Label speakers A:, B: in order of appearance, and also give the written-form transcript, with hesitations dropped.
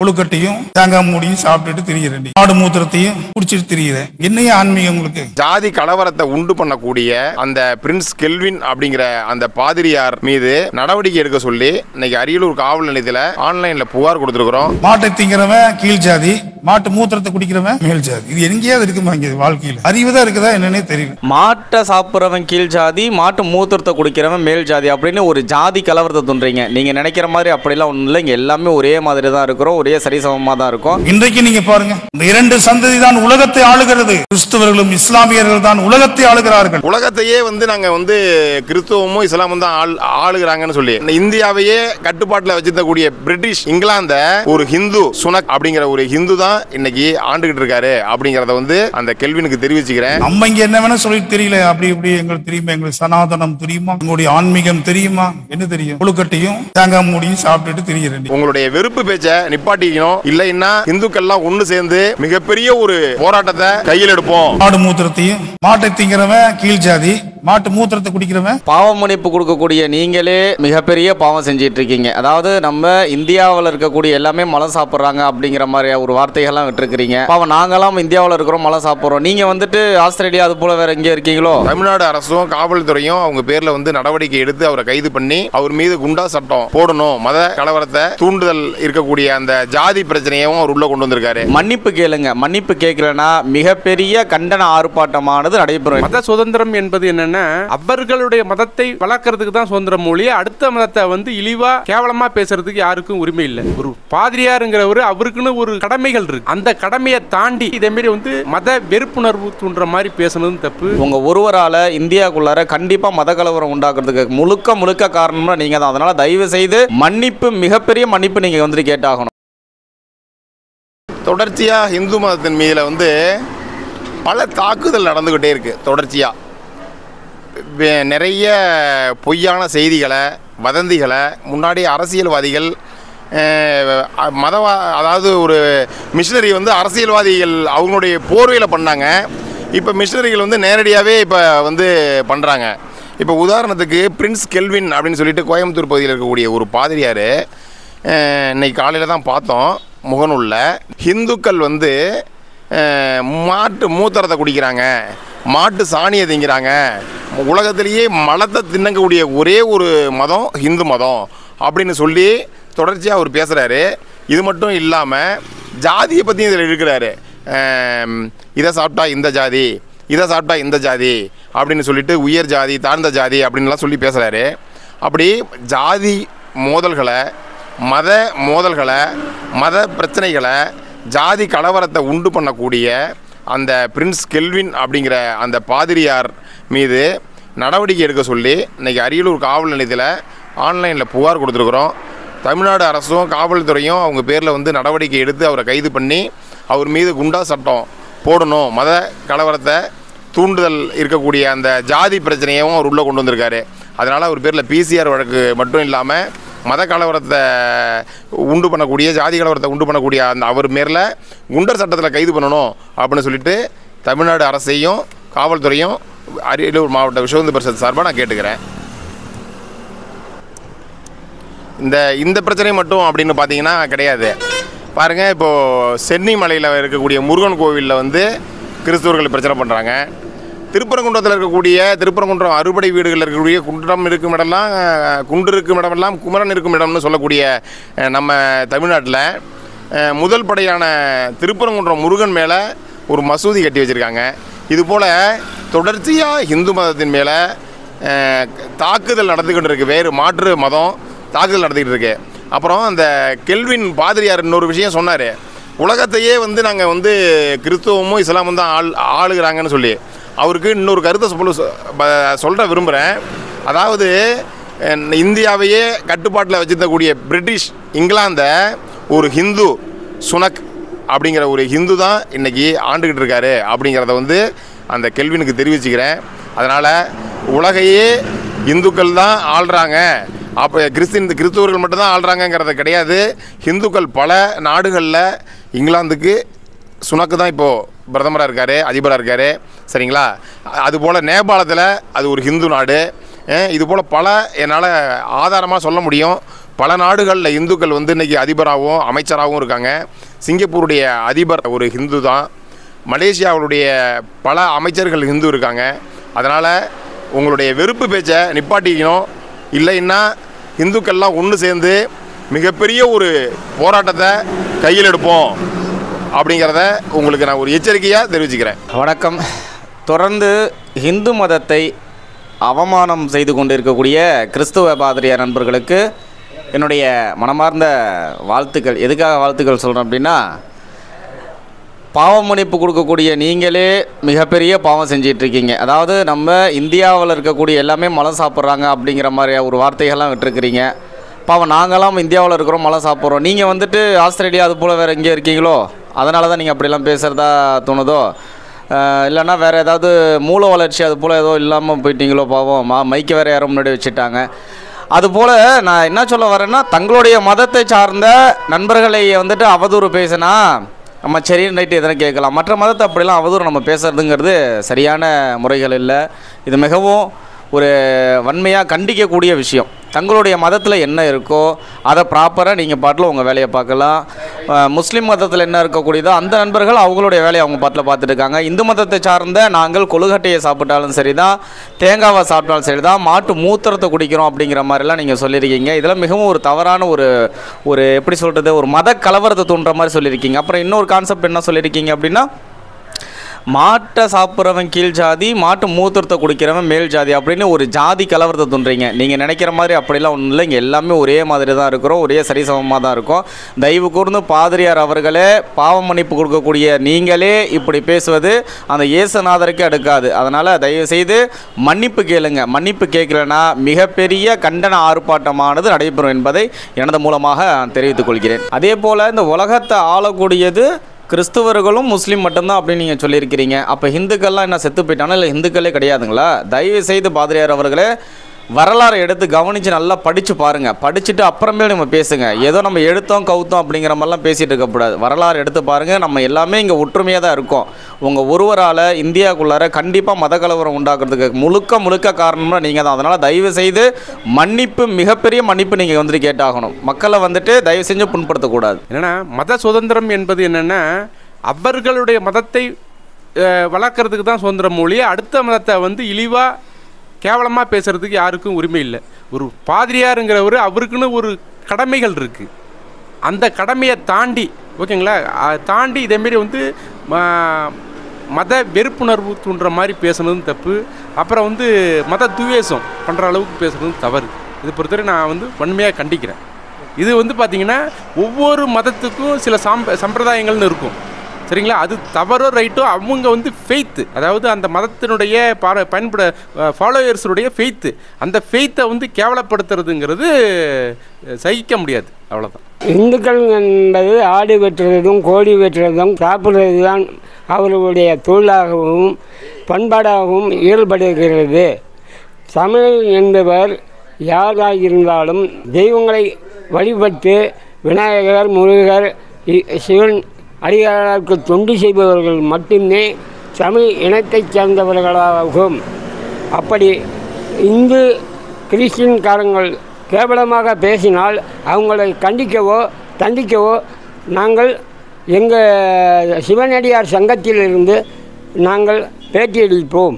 A: கொழுக்கட்டையும் தேங்காய் மூடியும் சாப்பிட்டுட்டு திரிகிறேன். ஆடு மூத்திரத்தையும் குடிச்சிட்டு திரிகிறேன். என்னைய ஆன்மீகம் உங்களுக்கு?
B: ஜாதி கலவரத்தை உண்டு பண்ணக்கூடிய அந்த பிரின்ஸ் கெல்வின் அப்படிங்கிற அந்த பாதிரியார் மீது நடவடிக்கை எடுக்க சொல்லி இன்னைக்கு அரியலூர் காவல் நிலையத்தில் ஆன்லைன்ல புகார் கொடுத்துருக்கிறோம்.
A: மாட்டை திங்கிறவன் கீழ் ஜாதி, மாட்டு மூத்திரத்தை குடிக்கிறவன் மேல் ஜாதி. இது எங்கேயாவது இருக்குமா? இங்க வாழ்க்கையில் அறிவுதான் இருக்குதா என்னன்னே தெரியல.
C: மாட்டை சாப்பிட்றவன் கீழ் ஜாதி, மாட்டு மூத்திரத்தை குடிக்கிறவன் மேல் ஜாதி அப்படின்னு ஒரு ஜாதி கலவரத்தை தோன்றீங்க. நீங்க நினைக்கிற மாதிரி அப்படிலாம் ஒன்றும் இல்லை. இங்க எல்லாமே ஒரே மாதிரி தான் இருக்கிறோம், ஒரே சரிசமமா தான் இருக்கும்.
A: இன்றைக்கு நீங்க பாருங்க, இந்த இரண்டு சந்ததி தான் உலகத்தை ஆளுகிறது. கிறிஸ்தவர்களும் இஸ்லாமியர்கள் தான் உலகத்தை ஆளுகிறார்கள்.
B: உலகத்தையே நாங்க கிறிஸ்துவமும் இஸ்லாமும் தான் ஆளுகிறாங்கன்னு சொல்லி இந்தியாவையே கட்டுப்பாட்டில் வச்சிருக்கக்கூடிய பிரிட்டிஷ் இங்கிலாந்த ஒரு ஹிந்து சுனக் அப்படிங்கிற ஒரு ஹிந்து தான் இன்னைக்கு ஆண்டுகிட்டு இருக்காரு அப்படிங்கறத அந்த கெல்வினுக்கு தெரிவிச்சுக்கிறேன்.
A: நம்ம இங்க என்ன வேணா சொல்லிட்டு தெரியல, அப்படி இப்படி எங்களுக்கு தெரியுமா, எங்களுக்கு சனாதனம் தெரியுமா, எங்களுடைய ஆன்மீகம் தெரியுமா, என்ன தெரியும்? கொழுக்கட்டையும் தேங்காய் மூடியும் சாப்பிட்டுட்டு திரிகிறேன்.
B: உங்களுடைய வெறுப்பு பேச்ச நிப்பாட்டிக்கணும். இல்லைன்னா இந்துக்கள்லாம் ஒண்ணு சேர்ந்து மிகப்பெரிய ஒரு போராட்டத்தை கையில் எடுப்போம்.
A: ஆடு மூத்திரத்தையும், மாட்டை திங்கிறவன் கீழ் ஜாதி, மாட்டு மூத்திரத்தை குடிக்கிறவன்.
C: பாவ மன்னிப்பு கொடுக்கக்கூடிய நீங்களே மிகப்பெரிய பாவம் செஞ்சிட்டு இருக்கீங்க. அதாவது நம்ம இந்தியாவில் இருக்கக்கூடிய எல்லாமே மலை சாப்பிட்றாங்க அப்படிங்கிற மாதிரி ஒரு வார்த்தைகள்லாம் விட்டுருக்கிறீங்க. பாவம் நாங்களாம் இந்தியாவில் இருக்கிறோம், மலை சாப்பிட்றோம். நீங்க ஆஸ்திரேலியா அது போல வேற எங்கே இருக்கீங்களோ?
B: தமிழ்நாடு அரசும் காவல்துறையும் அவங்க பேர்ல நடவடிக்கை எடுத்து அவரை கைது பண்ணி அவர் மீது குண்டா சட்டம் போடணும். மத கலவரத்தை தூண்டுதல் இருக்கக்கூடிய அந்த ஜாதி பிரச்சனையும் அவர் உள்ள கொண்டு வந்திருக்காரு.
C: மன்னிப்பு கேளுங்க. மன்னிப்பு கேட்கலன்னா மிகப்பெரிய கண்டன ஆர்ப்பாட்டமானது நடைபெறும்.
D: மத சுதந்திரம் என்பது என்னன்னா அவர்களுடைய மதத்தை வளர்க்கறதுக்கு தான் சுதந்திரம் மொழியே, அடுத்த மதத்தை இழிவா கேவலமா பேசுறதுக்கு யாருக்கும் உரிமை இல்லை. ஒரு பாதிரியாருங்கிறவரு அவருக்குன்னு ஒரு கடமைகள் இருக்கு. அந்த கடமையை தாண்டி இதே மாதிரி மத வெறுப்புணர்வு தூண்டுற மாதிரி பேசுனது தப்பு.
C: உங்க ஒருவரால இந்தியாக்குள்ளார கண்டிப்பா மத கலவரம் உண்டாக்குறதுக்கு முழுக்க காரணம்னா நீங்க தான். அதனால தயவு செய்து மன்னிப்பு, மிகப்பெரிய மன்னிப்பு நீங்க கேட்டாகணும்.
B: தொடர்ச்சியா இந்து மதத்தின் மீதுல பல தாக்குதல் நடந்துகிட்டே இருக்கு. தொடர்ச்சியா நிறைய பொய்யான செய்திகளை, வதந்திகளை முன்னாடி அரசியல்வாதிகள் அதாவது ஒரு மிஷினரி அரசியல்வாதிகள் அவங்களுடைய போர்வையில் பண்ணாங்க. இப்போ மிஷினரிகள் நேரடியாகவே இப்போ பண்ணுறாங்க. இப்போ உதாரணத்துக்கு பிரின்ஸ் கெல்வின் அப்படின்னு சொல்லிட்டு கோயம்புத்தூர் பகுதியில் இருக்கக்கூடிய ஒரு பாதிரியார் இன்னைக்கு காலையில் தான் பார்த்தோம் முகநூலில். ஹிந்துக்கள் மாட்டு மூத்திரத்தை குடிக்கிறாங்க, மாட்டு சாணியை திங்கிறாங்க, உலகத்திலேயே மலத்தை தின்னக்கூடிய ஒரே ஒரு மதம் ஹிந்து மதம் அப்படின்னு சொல்லி தொடர்ச்சியாக அவர் பேசுகிறாரு. இது மட்டும் இல்லாமல் ஜாதியை பற்றியும் இதில் இருக்கிறாரு. இதை சாப்பிட்டா இந்த ஜாதி, இதை சாப்பிட்டா இந்த ஜாதி அப்படின்னு சொல்லிட்டு உயர் ஜாதி, தாழ்ந்த ஜாதி அப்படின்லாம் சொல்லி பேசுகிறாரு. அப்படி ஜாதி மோதல்களை, மத மோதல்களை, மத பிரச்சனைகளை, ஜாதி கலவரத்தை உண்டு பண்ணக்கூடிய அந்த பிரின்ஸ் கெல்வின் அப்படிங்கிற அந்த பாதிரியார் மீது நடவடிக்கை எடுக்க சொல்லி இன்றைக்கி அரியலூர் காவல் நிலையத்தில் ஆன்லைனில் புகார் கொடுத்துருக்குறோம். தமிழ்நாடு அரசும் காவல்துறையும் அவங்க பேரில் நடவடிக்கை எடுத்து அவரை கைது பண்ணி அவர் மீது குண்டா சட்டம் போடணும். மத கலவரத்தை தூண்டுதல் இருக்கக்கூடிய அந்த ஜாதி பிரச்சனையும் அவர் உள்ளே கொண்டு வந்திருக்காரு. அதனால் அவர் பேரில் PCR வழக்கு மட்டும் இல்லாமல் மத கலவரத்தை உண்டு பண்ணக்கூடிய, ஜாதி கலவரத்தை உண்டு பண்ணக்கூடிய அந்த அவர் மேரில் குண்டர் சட்டத்தில் கைது பண்ணணும் அப்படின்னு சொல்லிட்டு தமிழ்நாடு அரசையும் காவல்துறையும் அரியலூர் மாவட்ட விஸ்வ இந்து பரிஷத் சார்பாக நான் கேட்டுக்கிறேன். இந்த பிரச்சனை மட்டும் அப்படின்னு பார்த்தீங்கன்னா கிடையாது. பாருங்கள், இப்போது சென்னி மலையில் இருக்கக்கூடிய முருகன் கோவிலில் கிறிஸ்தவர்கள் பிரச்சனை பண்ணுறாங்க. திருப்பரங்குன்றத்தில் இருக்கக்கூடிய திருப்பரங்குன்றம் அறுபடை வீடுகளில் இருக்கக்கூடிய குன்றம் இருக்கும் இடம்லாம், குன்று இருக்கும் இடமெல்லாம் குமரன் இருக்கும் இடம்னு சொல்லக்கூடிய நம்ம தமிழ்நாட்டில் முதல் படையான திருப்பரங்குன்றம் முருகன் மேலே ஒரு மசூதி கட்டி வச்சுருக்காங்க. இதுபோல் தொடர்ச்சியாக இந்து மதத்தின் மேலே தாக்குதல் நடந்துக்கிட்டு இருக்குது. வேறு மாற்று மதம் தாக்குதல் நடத்திக்கிட்டு இருக்கு. அப்புறம் அந்த கெல்வின் பாதிரியார் இன்னொரு விஷயம் சொன்னார். உலகத்தையே நாங்கள் கிறிஸ்துவமும் இஸ்லாமும் தான் ஆளுகிறாங்கன்னு சொல்லி அவருக்கு இன்னொரு கருத்தை சொல்ல விரும்புகிறேன். அதாவது இந்தியாவையே கட்டுப்பாட்டில் வச்சிருக்கக்கூடிய பிரிட்டிஷ் இங்கிலாந்த ஒரு ஹிந்து சுனக் அப்படிங்கிற ஒரு ஹிந்து தான் இன்றைக்கி ஆண்டுகிட்டு இருக்காரு அப்படிங்கிறத அந்த கெல்வினுக்கு தெரிவிச்சுக்கிறேன். அதனால் உலகையே இந்துக்கள் தான் ஆள்றாங்க, அப்போ கிறிஸ்தவர்கள் மட்டும்தான் ஆள்றாங்கங்கிறது கிடையாது. ஹிந்துக்கள் பல நாடுகளில், இங்கிலாந்துக்கு சுனக்கு தான் இப்போது பிரதமராக இருக்கார், அதிபராக இருக்கார், சரிங்களா? அதுபோல் நேபாளத்தில் அது ஒரு ஹிந்து நாடு, இது போல் பல என்னால் ஆதாரமாக சொல்ல முடியும். பல நாடுகளில் இந்துக்கள் வந்து இன்றைக்கி அதிபராகவும் அமைச்சராகவும் இருக்காங்க. சிங்கப்பூருடைய அதிபர் ஒரு ஹிந்து தான். மலேசியாவுடைய பல அமைச்சர்கள் ஹிந்து இருக்காங்க. அதனால் உங்களுடைய வெறுப்பு பேச்சை நிப்பாட்டிக்கணும். இல்லைன்னா இந்துக்கள்லாம் ஒன்று சேர்ந்து மிகப்பெரிய ஒரு போராட்டத்தை கையில் எடுப்போம் அப்படிங்கிறத உங்களுக்கு நான் ஒரு எச்சரிக்கையாக தெரிவிச்சுக்கிறேன்.
C: வணக்கம். தொடர்ந்து இந்து மதத்தை அவமானம் செய்து கொண்டிருக்கக்கூடிய கிறிஸ்துவ பாதிரியார் நண்பர்களுக்கு என்னுடைய மனமார்ந்த வாழ்த்துக்கள். எதுக்காக வாழ்த்துக்கள் சொல்கிறேன் அப்படின்னா, பாவம் மன்னிப்பு கொடுக்கக்கூடிய நீங்களே மிகப்பெரிய பாவம் செஞ்சிட்ருக்கீங்க. அதாவது நம்ம இந்தியாவில் இருக்கக்கூடிய எல்லாமே மலம் சாப்பிட்றாங்க அப்படிங்கிற மாதிரி ஒரு வார்த்தைகள்லாம் விட்டுருக்கிறீங்க. பாவம் நாங்களாம் இந்தியாவில் இருக்கிறோம், மலம் சாப்பிட்றோம். நீங்கள் வந்துட்டு ஆஸ்திரேலியா அது போல் வேறு எங்கே இருக்கீங்களோ அதனால தான் நீங்கள் அப்படிலாம் பேசுகிறதா தோணுதோ, இல்லைன்னா வேறு ஏதாவது மூல வளர்ச்சி அது போல் ஏதோ இல்லாமல் போயிட்டீங்களோ பாவம். மைக்க வேறு யாரும் முன்னாடி வச்சுட்டாங்க. அதுபோல் நான் என்ன சொல்ல வரேன்னா, தங்களுடைய மதத்தை சார்ந்த நண்பர்களை வந்துட்டு அவதூறு பேசினா நம்ம சரின்னு ரைட்டு எதனா கேட்கலாம். மற்ற மதத்தை அப்படிலாம் அவதூறு நம்ம பேசுகிறதுங்கிறது சரியான முறைகள் இல்லை. இது மிகவும் ஒரு வன்மையாக கண்டிக்கக்கூடிய விஷயம். தங்களுடைய மதத்தில் என்ன இருக்கோ அதை ப்ராப்பராக நீங்கள் பாட்டில் உங்கள் வேலையை பார்க்கலாம். முஸ்லீம் மதத்தில் என்ன இருக்கக்கூடியதோ அந்த நண்பர்கள் அவங்களுடைய வேலையை அவங்க பாட்டில் பார்த்துட்டு இருக்காங்க. இந்து மதத்தை சார்ந்த நாங்கள் கொழுக்கட்டையை சாப்பிட்டாலும் சரி தான், தேங்காவை சாப்பிட்டாலும் சரி தான், மாட்டு மூத்திரத்தை குடிக்கிறோம் அப்படிங்கிற மாதிரிலாம் நீங்கள் சொல்லியிருக்கீங்க. இதெல்லாம் மிகவும் ஒரு தவறான ஒரு எப்படி சொல்கிறது, ஒரு மத கலவரத்தை தூண்டுற மாதிரி சொல்லியிருக்கீங்க. அப்புறம் இன்னொரு கான்செப்ட் என்ன சொல்லியிருக்கீங்க அப்படின்னா, மாட்டை சாப்பிட்றவன் கீழ் ஜாதி, மாட்டு மூத்திரத்தை குடிக்கிறவன் மேல் ஜாதி அப்படின்னு ஒரு ஜாதி கலவரத்தை தோன்றீங்க. நீங்கள் நினைக்கிற மாதிரி அப்படிலாம் ஒன்றும் இல்லை. இங்கே எல்லாமே ஒரே மாதிரி தான் இருக்கிறோம், ஒரே சரிசமமாக தான் இருக்கும். தயவு கூர்ந்து பாதிரியார் அவர்களே, பாவம் மன்னிப்பு கொடுக்கக்கூடிய நீங்களே இப்படி பேசுவது அந்த இயேசுநாதருக்கு அடுக்காது. அதனால் தயவுசெய்து மன்னிப்பு கேளுங்க. மன்னிப்பு கேட்கலன்னா மிகப்பெரிய கண்டன ஆர்ப்பாட்டமானது நடைபெறும் என்பதை எனது மூலமாக தெரிவித்துக் கொள்கிறேன். அதே போல் இந்த உலகத்தை ஆளக்கூடியது கிறிஸ்துவர்களும் முஸ்லீம் மட்டும்தான் அப்படின்னு நீங்கள் சொல்லியிருக்கிறீங்க. அப்போ ஹிந்துக்கள்லாம் என்ன செத்து போயிட்டானா, இல்லை ஹிந்துக்களே கிடையாதுங்களா? தயவு செய்து பாதிரியார் அவர்களே வரலாறு எடுத்து கவனித்து நல்லா படித்து பாருங்கள். படிச்சுட்டு அப்புறமேல் நம்ம பேசுங்க. ஏதோ நம்ம எடுத்தோம் கவுத்தோம் அப்படிங்கிற மாதிரிலாம் பேசிகிட்டு இருக்கக்கூடாது. வரலாறு எடுத்து பாருங்கள். நம்ம எல்லாமே இங்கே ஒற்றுமையாக தான் இருக்கோம். உங்கள் ஒருவரால் இந்தியாவுக்குள்ளார கண்டிப்பாக மத கலவரம் உண்டாக்குறதுக்கு முழுக்க காரணம்னா நீங்கள் தான். அதனால் தயவு செய்து மன்னிப்பு, மிகப்பெரிய மன்னிப்பு நீங்கள் வந்துட்டு கேட்டாகணும். மக்களை வந்துட்டு தயவு செஞ்சு புண்படுத்தக்கூடாது.
D: என்னென்னா, மத சுதந்திரம் என்பது என்னென்னா, அவர்களுடைய மதத்தை வளர்க்குறதுக்கு தான் சுதந்திரம் மொழியே, அடுத்த மதத்தை வந்து இழிவாக கேவலமாக பேசுகிறதுக்கு யாருக்கும் உரிமை இல்லை. ஒரு பாதிரியாருங்கிறவர் அவருக்குன்னு ஒரு கடமைகள் இருக்குது. அந்த கடமையை தாண்டி, ஓகேங்களா, தாண்டி இதேமாரி வந்து மத வெறுப்புணர்வு தூண்டுற மாதிரி பேசுனதும் தப்பு. அப்புறம் வந்து மத துவேஷம் பண்ணுற அளவுக்கு பேசுகிறதும் தவறு. இது பொறுத்தவரை நான் வந்து வன்மையாக கண்டிக்கிறேன். இது வந்து பார்த்திங்கன்னா, ஒவ்வொரு மதத்துக்கும் சில சம்பிரதாயங்கள்னு இருக்கும், சரிங்களா? அது தவறோ ரைட்டோ அவங்க வந்து ஃபெய்த்து, அதாவது அந்த மதத்தினுடைய பயன்பட ஃபாலோயர்ஸுடைய ஃபெய்த்து, அந்த ஃபெய்த்தை வந்து கேவலப்படுத்துறதுங்கிறது சகிக்க முடியாது. அவ்வளோதான்.
E: இந்துக்கள் என்பது ஆடு வெட்டுறதும் கோழி வெட்டுறதும் சாப்பிட்றது தான் அவர்களுடைய தொழிலாகவும் பண்பாடாகவும் இயல்படுகிறது. தமிழ் என்பவர் யாராக இருந்தாலும் தெய்வங்களை வழிபட்டு விநாயகர், முருகர், சிவன் அடியாருக்கு தொண்டு செய்பவர்கள் மட்டுமே தமிழ் இனத்தைச் சேர்ந்தவர்களாகும். அப்படி இந்து கிறிஸ்டின்காரங்கள் கேவலமாக பேசினால் அவங்களை கண்டிக்கவோ தண்டிக்கவோ நாங்கள் எங்கள் சிவனடியார் சங்கத்திலிருந்து நாங்கள் பேட்டியளிப்போம்.